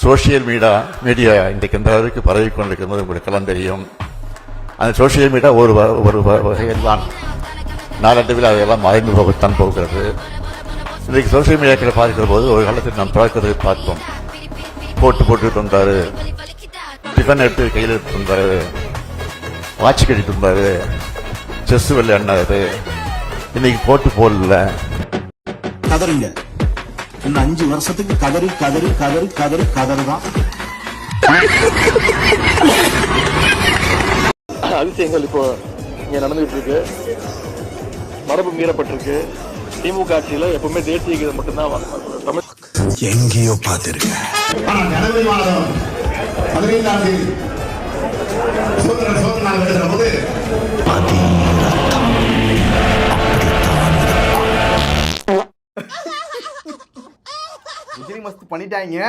Social media இன்றைக்கு எந்த அளவுக்கு பரவி கொண்டிருக்கிறது உங்களுக்கெல்லாம் தெரியும். அந்த சோசியல் மீடியா ஒரு வகையில் தான் நாளடைவில் அதையெல்லாம் மறைந்து போகத்தான் போகிறது. இன்றைக்கு சோசியல் மீடியாக்களை பார்க்கிற போது ஒரு காலத்தில் நாம் பார்க்கறதை பார்த்தோம். போட்டுட்டு வந்தாரு, டிஃபன் எடுத்து கையில் எடுத்து வந்தாரு, வாட்ச் கட்டிட்டு வந்தாரு, செஸ் விளையாடினாரு. இன்னைக்கு போடல. கதறுங்க. இன்னும் 5 வருஷத்துக்கு கதறுதான். அதிசயங்கள் இப்போ இங்க நடந்துகிட்டு இருக்கு. மரபு மீறப்பட்டிருக்கு. திமுக ஆட்சியில எப்பவுமே தேசிய கீதம் மட்டும்தான் தமிழ் எங்கேயோ பார்த்திருக்கேன். ஜனவரி மாதம் 15ஆம் தேதி மஸ்து பண்ணிட்டாங்க.